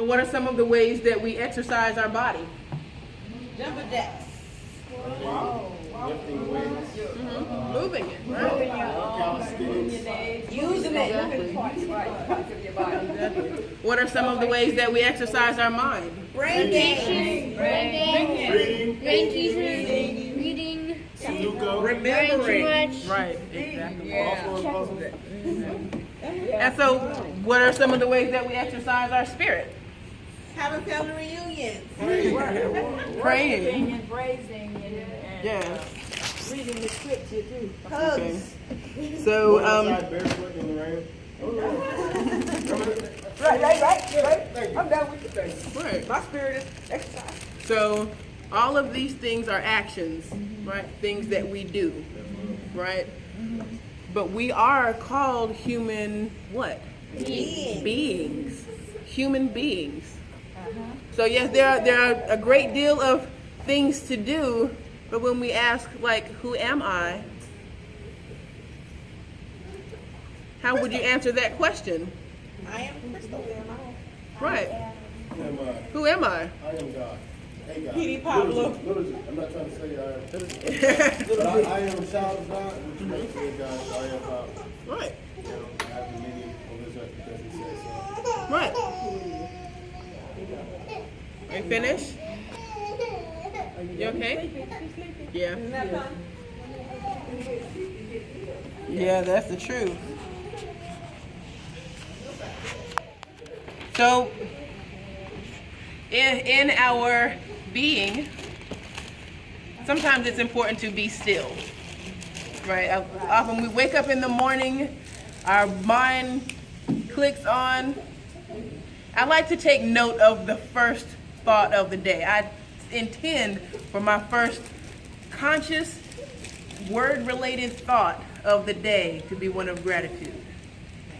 So what are some of the ways that we exercise our body? Jumping jacks. Lifting weights. Moving it, right? Workout sticks. Using it. Exactly. Parts of your body. Exactly. What are some of the ways that we exercise our mind? Brain games. Reading. Reading, Sudoku. Remembering. Right, exactly. Crossword puzzle. And so what are some of the ways that we exercise our spirit? Having family reunions. Praying. and praising, and Yes. reading the scripture too. Okay. Hugs. So, Outside barefoot in the rain. Right. I'm done with the thing. right. My spirit is exercise. So all of these things are actions, right? Things that we do, right? But we are called human what? Beings. Human beings. So yes, there are a great deal of things to do, but when we ask like, who am I? How would you answer that question? I am Crystal. Right. Who am I? Who am I? I am God. Hey God. P.D. Pablo. Little G. I'm not trying to say I am. But I am a child of God, which makes me God. I am God. Right. You know, I have the meaning of this earth because he says so. Right. Are you finished? You okay? Yeah. Yeah, that's the truth. So, in our being, sometimes it's important to be still, right? Often we wake up in the morning, our mind clicks on. I like to take note of the first thought of the day. I intend for my first conscious, word-related thought of the day to be one of gratitude.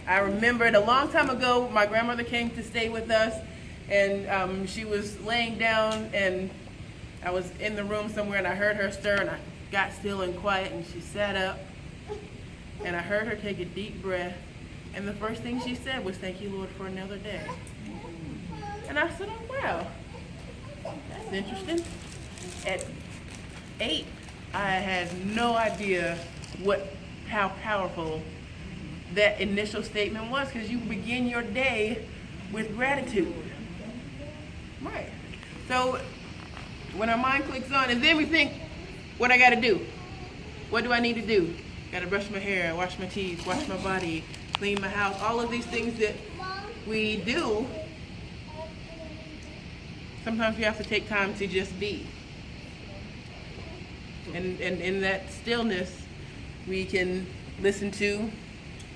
I remembered a long time ago, my grandmother came to stay with us, and she was laying down, and I was in the room somewhere, and I heard her stir, and I got still and quiet, and she sat up, and I heard her take a deep breath, and the first thing she said was, "Thank you, Lord, for another day." And I said, "Oh, wow, that's interesting." At 8, I had no idea how powerful that initial statement was, because you begin your day with gratitude. Right. So when our mind clicks on, and then we think, what I got to do? What do I need to do? Got to brush my hair, wash my teeth, wash my body, clean my house, all of these things that we do. Sometimes we have to take time to just be. And in that stillness, we can listen to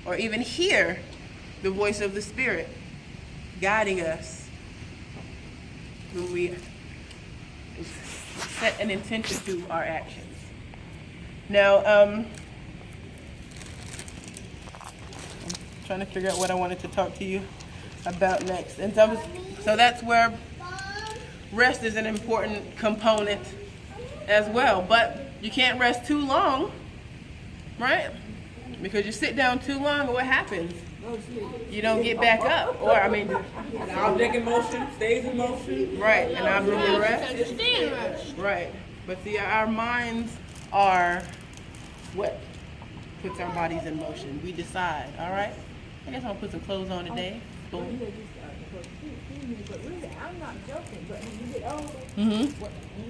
or even hear the voice of the Spirit guiding us when we set an intention to our actions. Now, I'm trying to figure out what I wanted to talk to you about next. And so that's where rest is an important component as well. But you can't rest too long, right? Because you sit down too long, what happens? You don't get back up. Or, I mean, An object in motion stays in motion. right, and I'm really rest. Understand rush. Right. But see, our minds are what puts our bodies in motion. We decide, all right? I guess I'm gonna put some clothes on today. Boom. But really, I'm not joking. But when you get older, Mm-hmm. you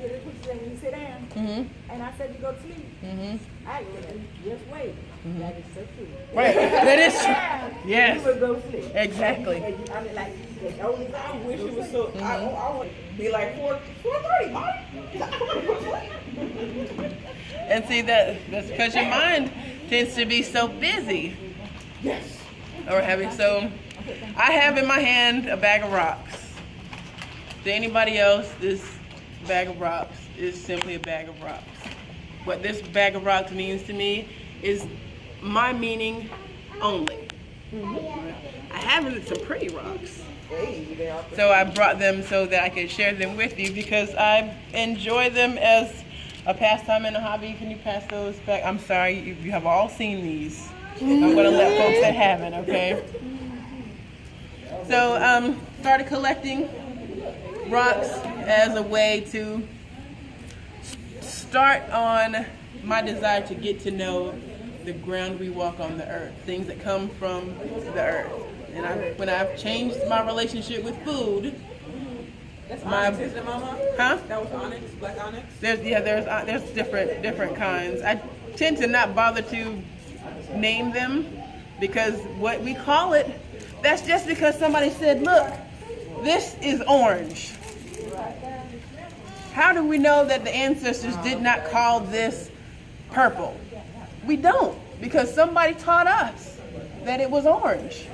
hear the people say when you sit down, Mm-hmm. and I said you go to sleep. Mm-hmm. Actually, just wait. That is so true. Right. That is true. Yeah. Yes. You would go to sleep. Exactly. And you, I mean, like, the only I time wish it was so. I would be like 4:30, Mom. And see, that's because your mind tends to be so busy. Yes. Or having so. I have in my hand a bag of rocks. To anybody else, this bag of rocks is simply a bag of rocks. What this bag of rocks means to me is my meaning only. I have some pretty rocks. So I brought them so that I could share them with you because I enjoy them as a pastime and a hobby. Can you pass those back? I'm sorry, you have all seen these. I'm going to let folks that haven't, okay? So started collecting rocks as a way to start on my desire to get to know the ground we walk on the earth, things that come from the earth. And when I've changed my relationship with food, That's onyx, isn't it, Mama? huh? That was onyx, black onyx? There's different kinds. I tend to not bother to name them because what we call it, that's just because somebody said, look, this is orange. How do we know that the ancestors did not call this purple? We don't, because somebody taught us that it was orange.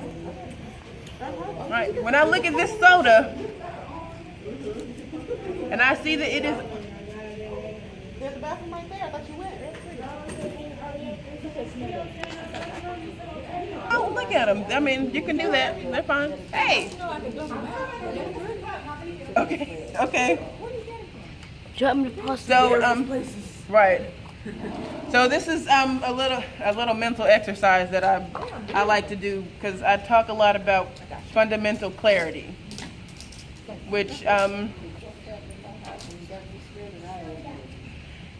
Right? When I look at this soda and I see that it is. There's a bathroom right there. I thought you went. Oh, look at them. I mean, you can do that. They're fine. Hey. Okay. Do you want me to post So, right. So this is a little mental exercise that I like to do because I talk a lot about fundamental clarity, which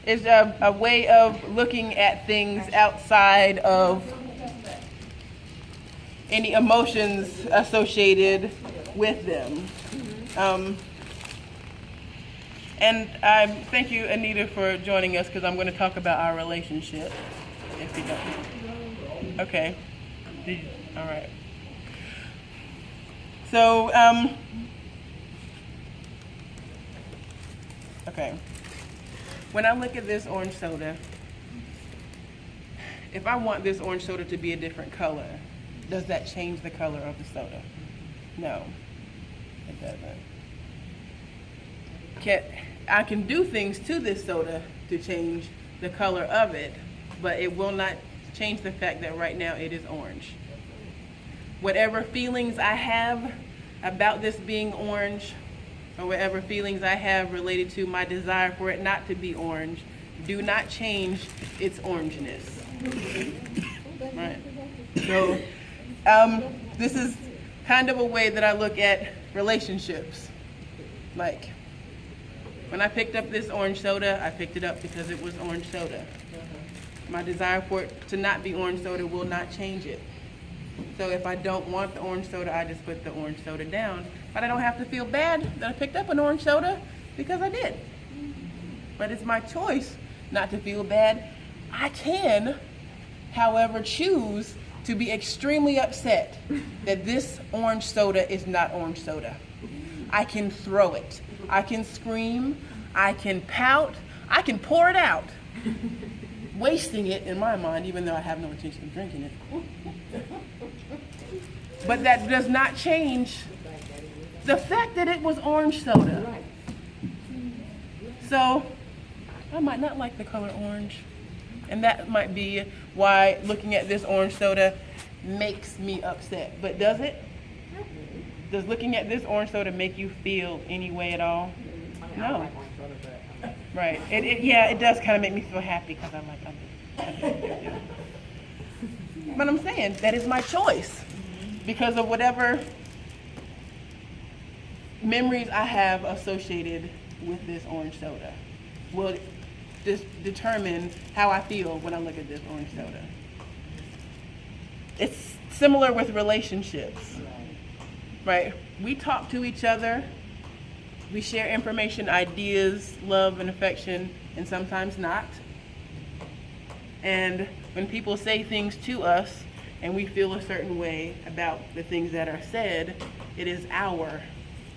is a way of looking at things outside of any emotions associated with them. And I thank you, Anita, for joining us because I'm going to talk about our relationship. If you don't. Okay. All right. So, okay. When I look at this orange soda, if I want this orange soda to be a different color, does that change the color of the soda? No, it doesn't. I can do things to this soda to change the color of it, but it will not change the fact that right now it is orange. Whatever feelings I have about this being orange, or whatever feelings I have related to my desire for it not to be orange, do not change its orangeness. Right? So, this is kind of a way that I look at relationships. Like, when I picked up this orange soda, I picked it up because it was orange soda. My desire for it to not be orange soda will not change it. So if I don't want the orange soda, I just put the orange soda down. But I don't have to feel bad that I picked up an orange soda because I did. But it's my choice not to feel bad. I can, however, choose to be extremely upset that this orange soda is not orange soda. I can throw it. I can scream. I can pout. I can pour it out. Wasting it in my mind, even though I have no intention of drinking it. But that does not change the fact that it was orange soda. So I might not like the color orange. And that might be why looking at this orange soda makes me upset. But does it? Does looking at this orange soda make you feel any way at all? No. Right. It does kind of make me feel happy because I'm like, but I'm saying that is my choice because of whatever memories I have associated with this orange soda will just determine how I feel when I look at this orange soda. It's similar with relationships, right? We talk to each other, we share information, ideas, love, and affection, and sometimes not. And when people say things to us and we feel a certain way about the things that are said, it is our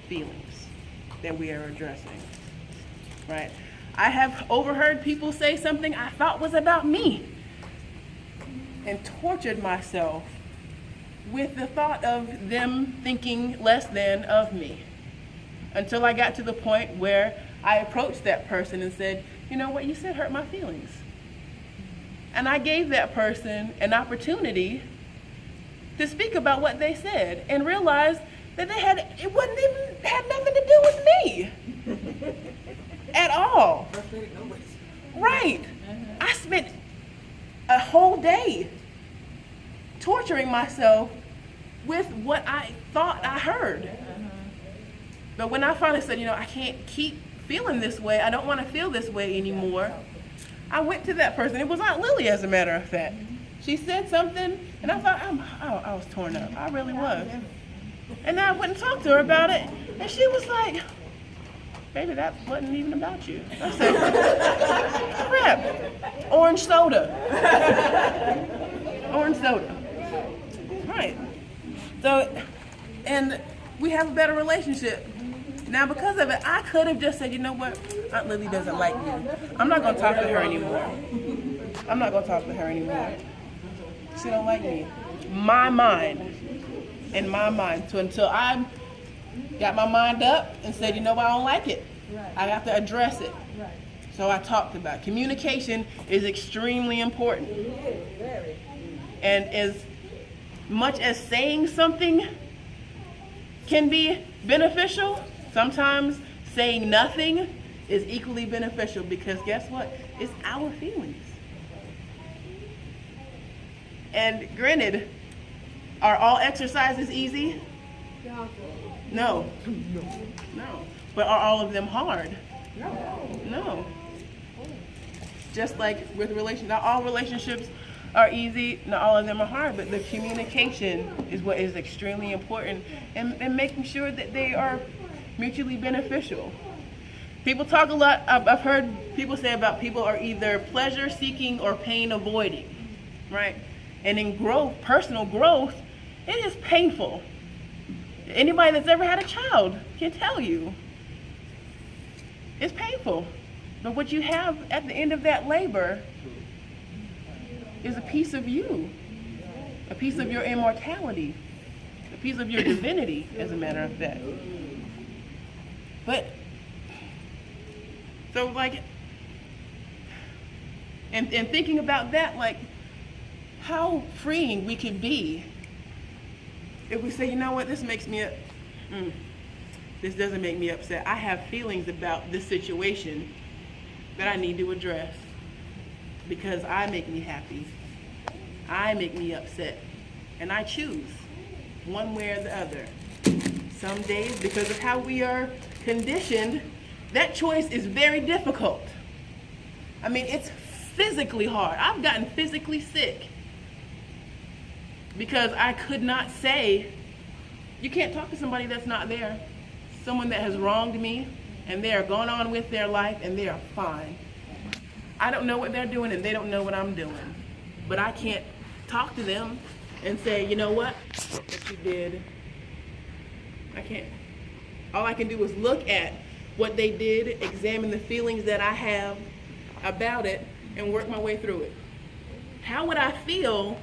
feelings that we are addressing, right? I have overheard people say something I thought was about me and tortured myself with the thought of them thinking less than of me until I got to the point where I approached that person and said, you know what you said hurt my feelings. And I gave that person an opportunity to speak about what they said and realized that had nothing to do with me at all. Right. I spent a whole day torturing myself with what I thought I heard. But when I finally said, I can't keep feeling this way, I don't want to feel this way anymore, I went to that person. It was Aunt Lily, as a matter of fact. She said something, and I thought, I was torn up. I really was. And then I went and talked to her about it, and she was like, baby, that wasn't even about you. I said, crap, orange soda. Orange soda. Right. So, and we have a better relationship. Now, because of it, I could have just said, you know what, Aunt Lily doesn't like me. I'm not going to talk to her anymore. I'm not going to talk to her anymore. She don't like me. In my mind. So until I got my mind up and said, you know what, I don't like it. I have to address it. So I talked about it. Communication is extremely important. And as much as saying something can be beneficial, sometimes saying nothing is equally beneficial, because guess what? It's our feelings. And granted, are all exercises easy? No. But are all of them hard? No. Just like with relationships, not all relationships are easy, not all of them are hard, but the communication is what is extremely important, and making sure that they are mutually beneficial. People talk a lot, I've heard people say about people are either pleasure seeking or pain avoiding, right? And in growth, personal growth, it is painful. Anybody that's ever had a child can tell you. It's painful. But what you have at the end of that labor is a piece of you, a piece of your immortality, a piece of your divinity, as a matter of fact. But, so like, and thinking about that, like, how freeing we could be if we say, you know what, this makes me, this doesn't make me upset. I have feelings about this situation that I need to address because I make me happy. I make me upset. And I choose one way or the other. Some days, because of how we are conditioned, that choice is very difficult. I mean, it's physically hard. I've gotten physically sick because I could not say, you can't talk to somebody that's not there. Someone that has wronged me and they are going on with their life and they are fine. I don't know what they're doing and they don't know what I'm doing. But I can't talk to them and say, you know what you did. I can't. All I can do is look at what they did, examine the feelings that I have about it, and work my way through it. How would I feel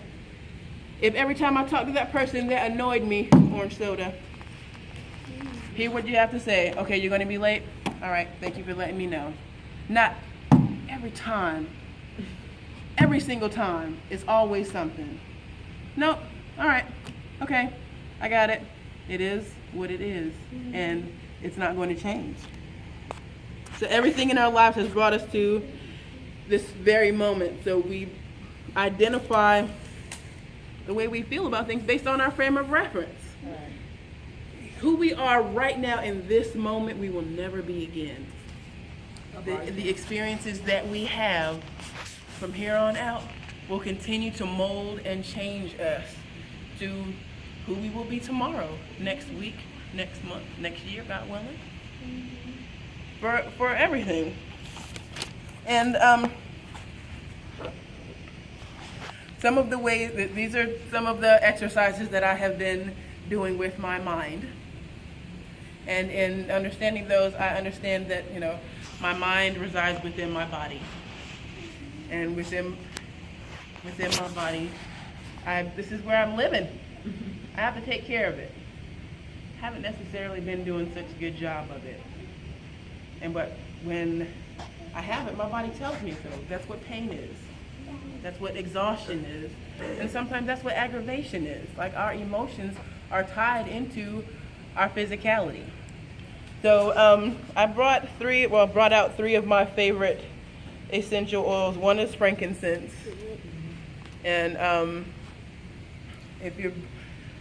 if every time I talked to that person that annoyed me, orange soda, hear what you have to say? Okay, you're going to be late? All right, thank you for letting me know. Not every time. Every single time. It's always something. Nope. All right. Okay. I got it. It is what it is. And it's not going to change. So everything in our lives has brought us to this very moment. So we identify the way we feel about things based on our frame of reference. Who we are right now in this moment, we will never be again. The experiences that we have from here on out will continue to mold and change us to who we will be tomorrow, next week, next month, next year, God willing, for everything. And some of the ways, these are some of the exercises that I have been doing with my mind. And in understanding those, I understand that, my mind resides within my body. And within my body, this is where I'm living. I have to take care of it. I haven't necessarily been doing such a good job of it. But when I have it, my body tells me so. That's what pain is. That's what exhaustion is. And sometimes that's what aggravation is. Like, our emotions are tied into our physicality. So I brought out three of my favorite essential oils. One is frankincense. And if you're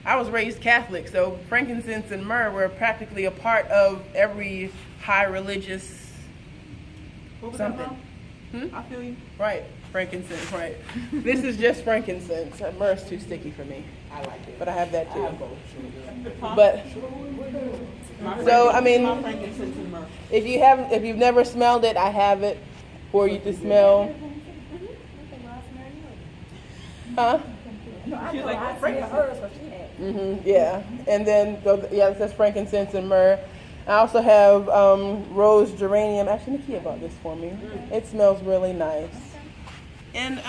I was raised Catholic, so frankincense and myrrh were practically a part of every high religious What was something. that? I feel you. Right, frankincense, right. This is just frankincense. Myrrh's too sticky for me, I like it. but I have that I too. have both. But so, I mean, my frankincense and myrrh. if you've never smelled it, I have it for you to smell. Huh? No, I She's know, like, I frankincense. smell hers, what she had. Yeah, and then it says frankincense and myrrh. I also have rose geranium. Actually, Nakia bought this for me. It smells really nice. And